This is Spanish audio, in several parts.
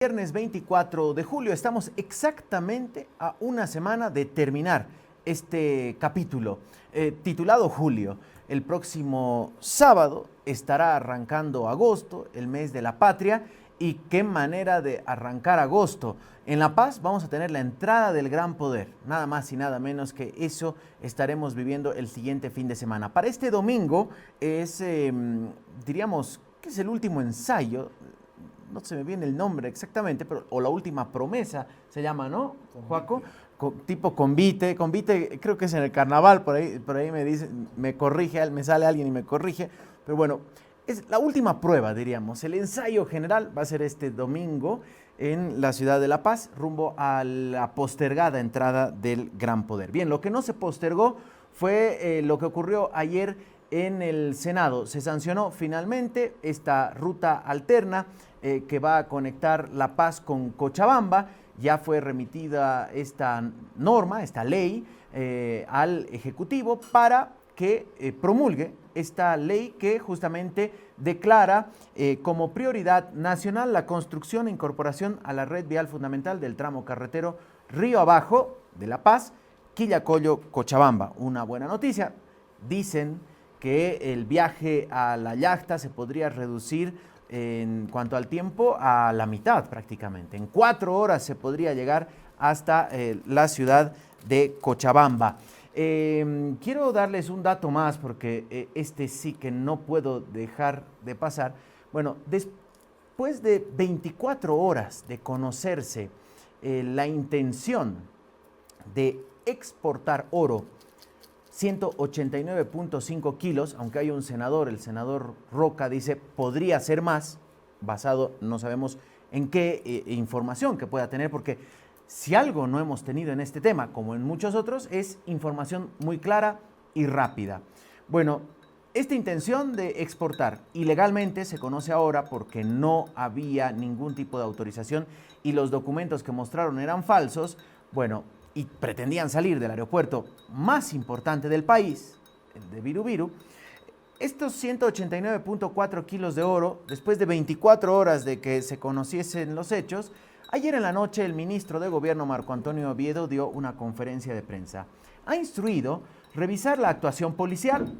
Viernes 24 de julio, estamos exactamente a una semana de terminar este capítulo titulado Julio. El próximo sábado estará arrancando agosto, el mes de la patria, y qué manera de arrancar agosto. En La Paz vamos a tener la entrada del Gran Poder, nada más y nada menos que eso estaremos viviendo el siguiente fin de semana. Para este domingo es, diríamos, que es el último ensayo. No se me viene el nombre exactamente, pero o la última promesa se llama, ¿no, Joaco? Tipo convite, creo que es en el carnaval, por ahí me dice, me corrige, me sale alguien y me corrige, pero bueno, es la última prueba, diríamos. El ensayo general va a ser este domingo en la ciudad de La Paz, rumbo a la postergada entrada del Gran Poder. Bien, lo que no se postergó fue lo que ocurrió ayer en el Senado. Se sancionó finalmente esta ruta alterna que va a conectar La Paz con Cochabamba. Ya fue remitida esta norma, esta ley, al Ejecutivo para que promulgue esta ley que justamente declara como prioridad nacional la construcción e incorporación a la red vial fundamental del tramo carretero Río Abajo de La Paz, Quillacollo, Cochabamba. Una buena noticia. Dicen que el viaje a la yacta se podría reducir en cuanto al tiempo a la mitad prácticamente. En 4 horas se podría llegar hasta la ciudad de Cochabamba. Quiero darles un dato más porque este sí que no puedo dejar de pasar. Bueno, después de 24 horas de conocerse la intención de exportar oro, 189.5 kilos, aunque hay un senador, el senador Roca dice podría ser más, basado no sabemos en qué información que pueda tener, porque si algo no hemos tenido en este tema, como en muchos otros, es información muy clara y rápida. Bueno, esta intención de exportar ilegalmente se conoce ahora porque no había ningún tipo de autorización y los documentos que mostraron eran falsos. Bueno, y pretendían salir del aeropuerto más importante del país, el de Viru. Estos 189.4 kilos de oro, después de 24 horas de que se conociesen los hechos, ayer en la noche el ministro de Gobierno Marco Antonio Oviedo dio una conferencia de prensa. Ha instruido revisar la actuación policial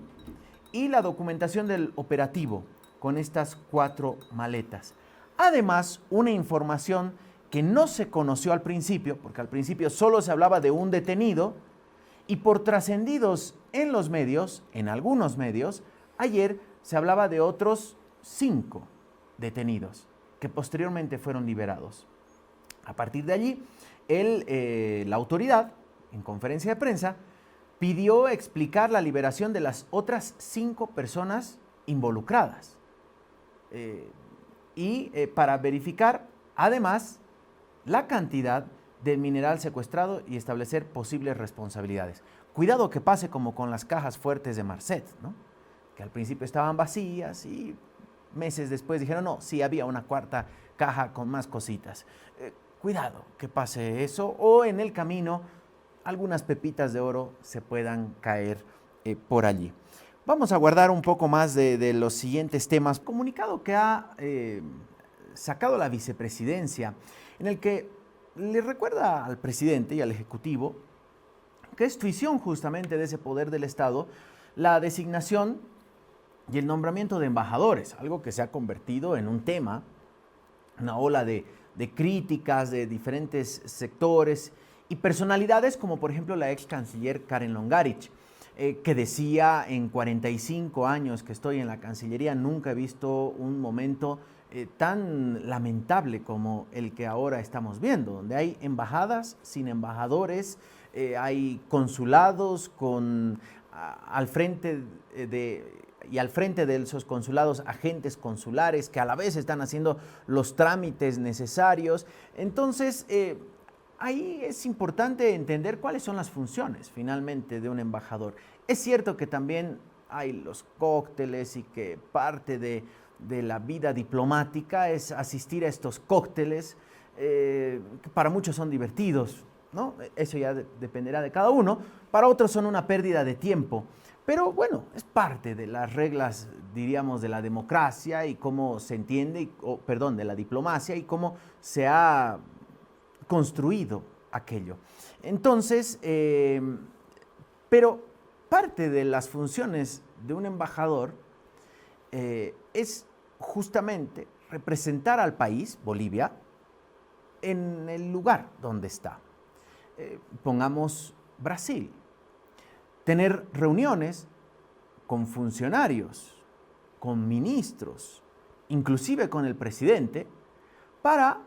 y la documentación del operativo con estas 4 maletas. Además, una información que no se conoció al principio, porque al principio solo se hablaba de un detenido, y por trascendidos en los medios, en algunos medios, ayer se hablaba de otros 5 detenidos, que posteriormente fueron liberados. A partir de allí, la autoridad, en conferencia de prensa, pidió explicar la liberación de las otras 5 personas involucradas. Para verificar, además, la cantidad del mineral secuestrado y establecer posibles responsabilidades. Cuidado que pase como con las cajas fuertes de Marcet, ¿no? Que al principio estaban vacías y meses después dijeron, no, sí había una 4ª caja con más cositas. Cuidado que pase eso o en el camino algunas pepitas de oro se puedan caer por allí. Vamos a guardar un poco más de los siguientes temas. Comunicado que ha sacado la vicepresidencia, en el que le recuerda al presidente y al Ejecutivo que es tuición justamente de ese poder del Estado la designación y el nombramiento de embajadores, algo que se ha convertido en un tema, una ola de críticas de diferentes sectores y personalidades, como por ejemplo la ex canciller Karen Longarich, que decía, en 45 años que estoy en la Cancillería, nunca he visto un momento tan lamentable como el que ahora estamos viendo, donde hay embajadas sin embajadores, hay consulados al frente de esos consulados agentes consulares que a la vez están haciendo los trámites necesarios. Entonces, ahí es importante entender cuáles son las funciones finalmente de un embajador. Es cierto que también hay los cócteles y que parte de la vida diplomática es asistir a estos cócteles, que para muchos son divertidos, ¿no? Eso ya dependerá de cada uno. Para otros son una pérdida de tiempo. Pero bueno, es parte de las reglas, diríamos, de la democracia y cómo se entiende, de la diplomacia y cómo se ha construido aquello. Entonces, pero parte de las funciones de un embajador es justamente representar al país, Bolivia, en el lugar donde está. Pongamos Brasil. Tener reuniones con funcionarios, con ministros, inclusive con el presidente, para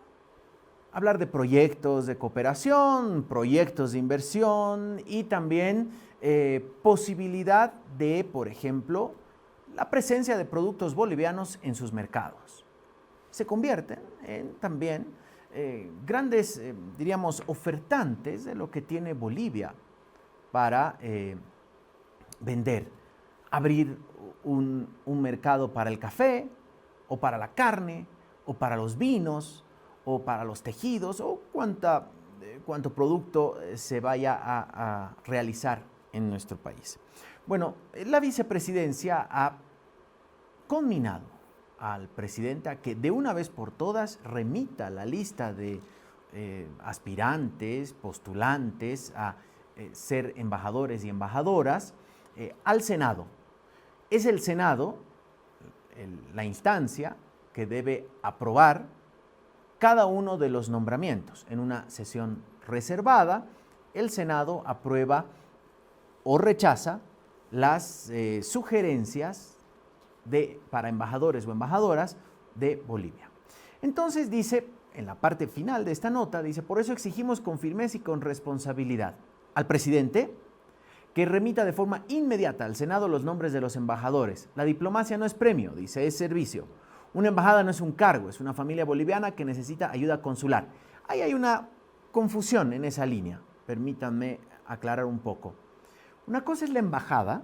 hablar de proyectos de cooperación, proyectos de inversión y también posibilidad de, por ejemplo, la presencia de productos bolivianos en sus mercados. Se convierten en también grandes, diríamos, ofertantes de lo que tiene Bolivia para vender, abrir un mercado para el café, o para la carne, o para los vinos, o para los tejidos, o cuánto producto se vaya a realizar en nuestro país. Bueno, la vicepresidencia ha conminado al presidente a que de una vez por todas remita la lista de aspirantes, postulantes a ser embajadores y embajadoras al Senado. Es el Senado la instancia que debe aprobar cada uno de los nombramientos. En una sesión reservada, el Senado aprueba o rechaza las sugerencias para embajadores o embajadoras de Bolivia. Entonces dice, en la parte final de esta nota, dice, por eso exigimos con firmeza y con responsabilidad al presidente que remita de forma inmediata al Senado los nombres de los embajadores. La diplomacia no es premio, dice, es servicio. Una embajada no es un cargo, es una familia boliviana que necesita ayuda consular. Ahí hay una confusión en esa línea. Permítanme aclarar un poco. Una cosa es la embajada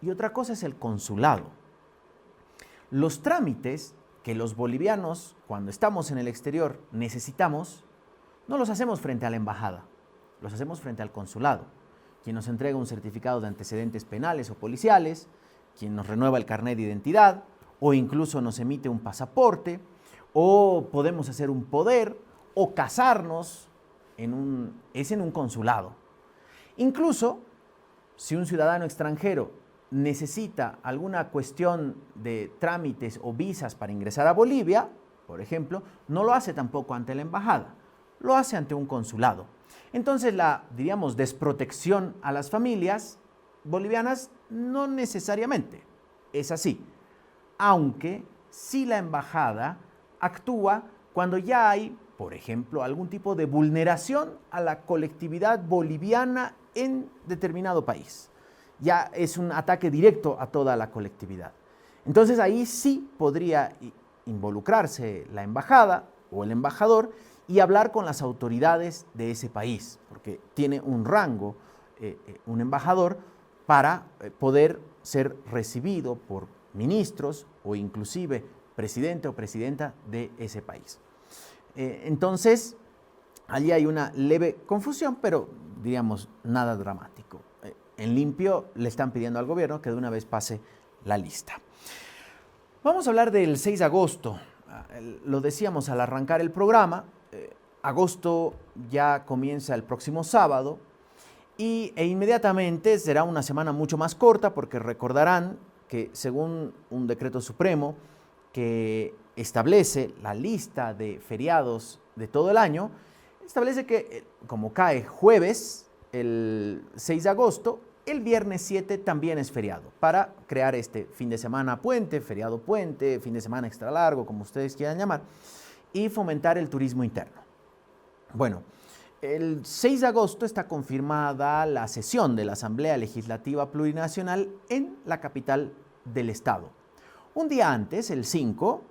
y otra cosa es el consulado. Los trámites que los bolivianos, cuando estamos en el exterior, necesitamos, no los hacemos frente a la embajada, los hacemos frente al consulado, quien nos entrega un certificado de antecedentes penales o policiales, quien nos renueva el carnet de identidad, o incluso nos emite un pasaporte, o podemos hacer un poder, o casarnos, es en un consulado. Incluso, si un ciudadano extranjero necesita alguna cuestión de trámites o visas para ingresar a Bolivia, por ejemplo, no lo hace tampoco ante la embajada, lo hace ante un consulado. Entonces la, diríamos, desprotección a las familias bolivianas no necesariamente es así, aunque sí la embajada actúa cuando ya hay, por ejemplo, algún tipo de vulneración a la colectividad boliviana en determinado país. Ya es un ataque directo a toda la colectividad. Entonces ahí sí podría involucrarse la embajada o el embajador y hablar con las autoridades de ese país, porque tiene un rango, un embajador, para poder ser recibido por ministros o inclusive presidente o presidenta de ese país. Entonces, allí hay una leve confusión, pero diríamos nada dramático. En limpio le están pidiendo al gobierno que de una vez pase la lista. Vamos a hablar del 6 de agosto. Lo decíamos al arrancar el programa. Agosto ya comienza el próximo sábado e inmediatamente será una semana mucho más corta porque recordarán que según un decreto supremo que establece la lista de feriados de todo el año, establece que como cae jueves, el 6 de agosto, el viernes 7 también es feriado para crear este fin de semana puente, feriado puente, fin de semana extra largo, como ustedes quieran llamar, y fomentar el turismo interno. Bueno, el 6 de agosto está confirmada la sesión de la Asamblea Legislativa Plurinacional en la capital del estado. Un día antes, el 5,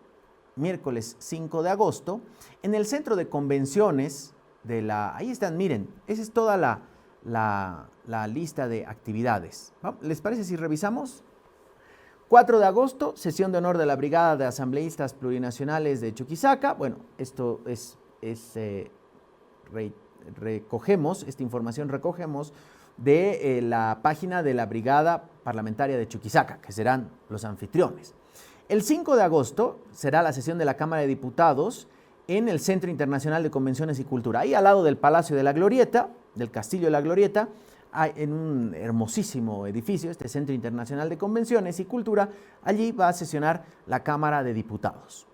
miércoles 5 de agosto, en el centro de convenciones ahí están, miren, esa es toda la lista de actividades. ¿Les parece si revisamos? 4 de agosto, sesión de honor de la Brigada de Asambleístas Plurinacionales de Chuquisaca. Bueno, esto recogemos, esta información recogemos de la página de la Brigada Parlamentaria de Chuquisaca, que serán los anfitriones. El 5 de agosto será la sesión de la Cámara de Diputados en el Centro Internacional de Convenciones y Cultura, ahí al lado del Palacio de la Glorieta, del Castillo de la Glorieta, en un hermosísimo edificio, este Centro Internacional de Convenciones y Cultura. Allí va a sesionar la Cámara de Diputados.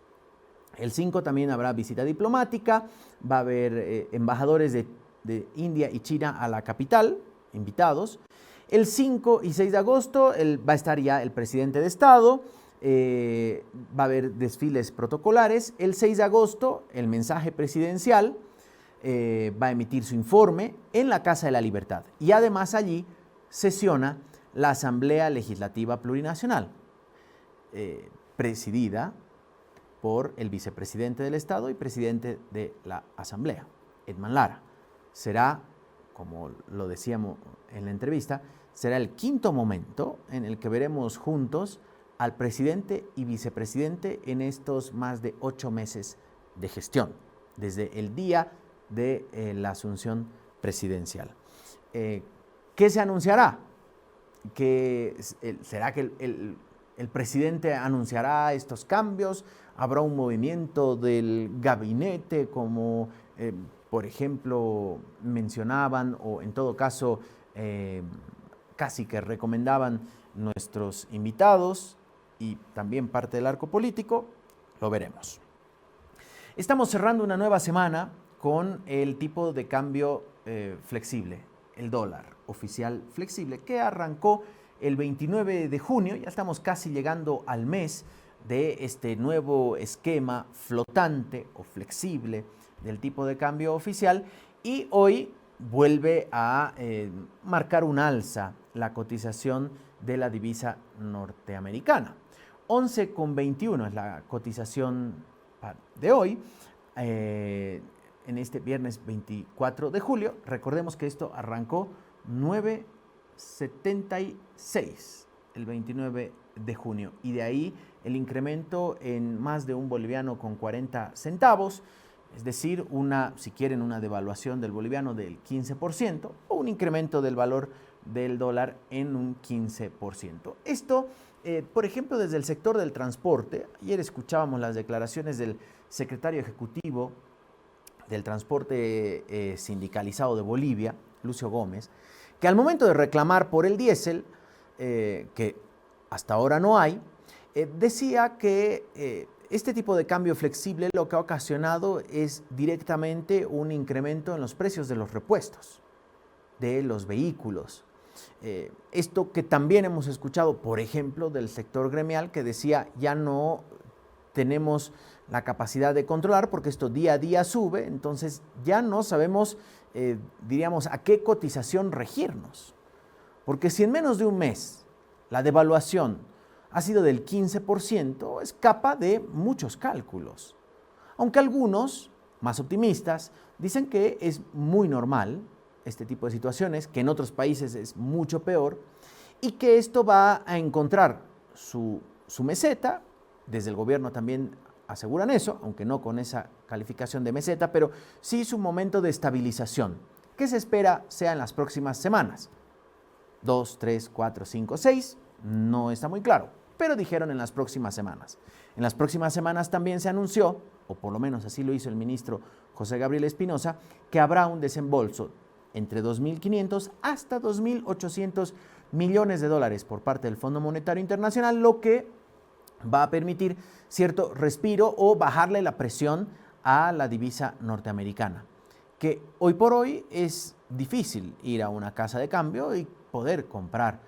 El 5 también habrá visita diplomática, va a haber embajadores de India y China a la capital, invitados. El 5 y 6 de agosto va a estar ya el presidente de Estado, va a haber desfiles protocolares. El 6 de agosto, el mensaje presidencial, va a emitir su informe en la Casa de la Libertad. Y además allí sesiona la Asamblea Legislativa Plurinacional, presidida por el vicepresidente del Estado y presidente de la Asamblea, Edman Lara. Será, como lo decíamos en la entrevista, será el quinto momento en el que veremos juntos al presidente y vicepresidente en estos más de 8 meses de gestión, desde el día de la asunción presidencial. ¿Qué se anunciará? ¿Será que el presidente anunciará estos cambios? ¿Habrá un movimiento del gabinete como, por ejemplo, mencionaban o en todo caso casi que recomendaban nuestros invitados y también parte del arco político? Lo veremos. Estamos cerrando una nueva semana con el tipo de cambio flexible, el dólar oficial flexible, que arrancó el 29 de junio, ya estamos casi llegando al mes de este nuevo esquema flotante o flexible del tipo de cambio oficial, y hoy vuelve a marcar un alza la cotización de la divisa norteamericana. 11,21 es la cotización de hoy, en este viernes 24 de julio. Recordemos que esto arrancó 9,76 el 29 de junio y de ahí el incremento en más de 1 boliviano con 40 centavos, es decir, si quieren, una devaluación del boliviano del 15% o un incremento del valor del dólar en un 15%. Esto, por ejemplo, desde el sector del transporte. Ayer escuchábamos las declaraciones del secretario ejecutivo del transporte sindicalizado de Bolivia, Lucio Gómez, que al momento de reclamar por el diésel, que hasta ahora no hay, decía que este tipo de cambio flexible lo que ha ocasionado es directamente un incremento en los precios de los repuestos de los vehículos. Esto que también hemos escuchado, por ejemplo, del sector gremial, que decía ya no tenemos la capacidad de controlar porque esto día a día sube, entonces ya no sabemos, diríamos, a qué cotización regirnos. Porque si en menos de un mes la devaluación ha sido del 15%, escapa de muchos cálculos. Aunque algunos, más optimistas, dicen que es muy normal este tipo de situaciones, que en otros países es mucho peor, y que esto va a encontrar su meseta. Desde el gobierno también aseguran eso, aunque no con esa calificación de meseta, pero sí su momento de estabilización, que se espera sea en las próximas semanas. 2, 3, 4, 5, 6, no está muy claro, pero dijeron en las próximas semanas. En las próximas semanas también se anunció, o por lo menos así lo hizo el ministro José Gabriel Espinosa, que habrá un desembolso entre 2.500 hasta 2.800 millones de dólares por parte del Fondo Monetario Internacional, lo que va a permitir cierto respiro o bajarle la presión a la divisa norteamericana, que hoy por hoy es difícil ir a una casa de cambio y poder comprar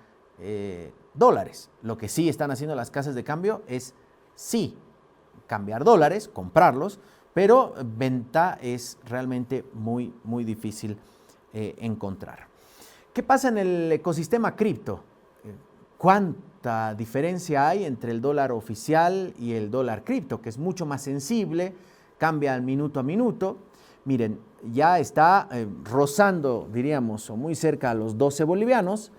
dólares. Lo que sí están haciendo las casas de cambio es sí cambiar dólares, comprarlos, pero venta es realmente muy, muy difícil encontrar. ¿Qué pasa en el ecosistema cripto? ¿Cuánta diferencia hay entre el dólar oficial y el dólar cripto, que es mucho más sensible, cambia minuto a minuto? Miren, ya está rozando, diríamos, o muy cerca a los 12 bolivianos.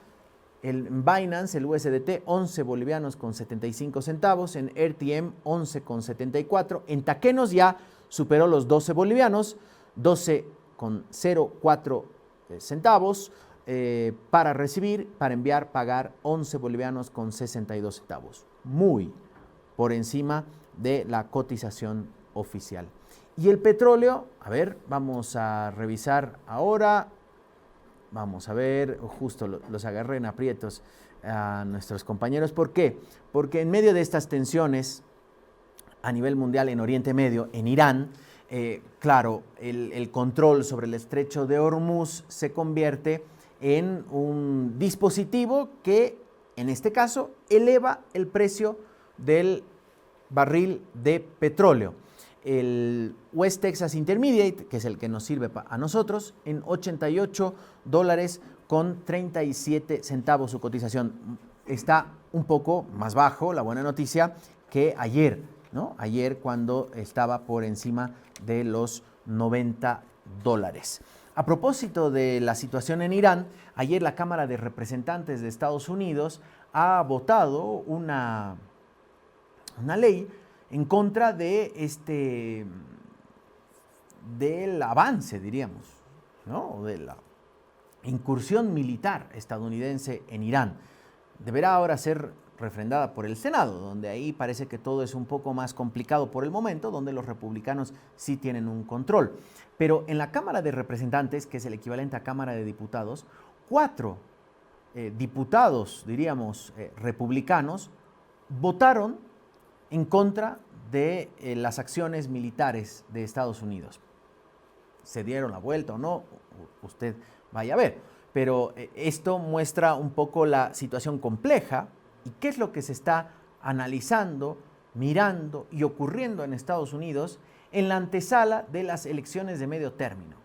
En Binance, el USDT, 11 bolivianos con 75 centavos. En RTM, 11 con 74. En Taquenos ya superó los 12 bolivianos, 12 con 04 centavos. para recibir, para enviar, pagar 11 bolivianos con 62 centavos. Muy por encima de la cotización oficial. Y el petróleo, a ver, vamos a revisar ahora. Vamos a ver, justo los agarré en aprietos a nuestros compañeros. ¿Por qué? Porque en medio de estas tensiones a nivel mundial en Oriente Medio, en Irán, claro, el control sobre el estrecho de Hormuz se convierte en un dispositivo que, en este caso, eleva el precio del barril de petróleo. El West Texas Intermediate, que es el que nos sirve a nosotros, en $88 con 37 centavos su cotización. Está un poco más bajo, la buena noticia, que ayer, ¿no? Ayer cuando estaba por encima de los $90. A propósito de la situación en Irán, ayer la Cámara de Representantes de Estados Unidos ha votado una ley en contra de del avance, diríamos, ¿no? De la incursión militar estadounidense en Irán. Deberá ahora ser refrendada por el Senado, donde ahí parece que todo es un poco más complicado por el momento, donde los republicanos sí tienen un control. Pero en la Cámara de Representantes, que es el equivalente a Cámara de Diputados, 4 diputados, diríamos, republicanos, votaron en contra de las acciones militares de Estados Unidos. ¿Se dieron la vuelta o no? Usted vaya a ver. Pero esto muestra un poco la situación compleja y qué es lo que se está analizando, mirando y ocurriendo en Estados Unidos en la antesala de las elecciones de medio término,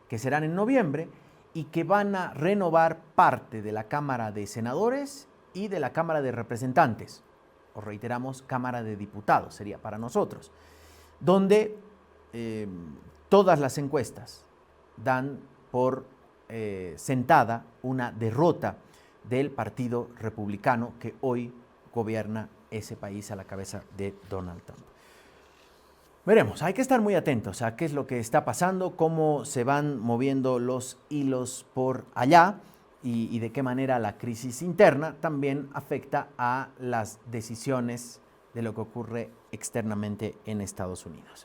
que serán en noviembre y que van a renovar parte de la Cámara de Senadores y de la Cámara de Representantes. O reiteramos, Cámara de Diputados sería para nosotros, donde todas las encuestas dan por sentada una derrota del Partido Republicano que hoy gobierna ese país a la cabeza de Donald Trump. Veremos, hay que estar muy atentos a qué es lo que está pasando, cómo se van moviendo los hilos por allá y de qué manera la crisis interna también afecta a las decisiones de lo que ocurre externamente en Estados Unidos.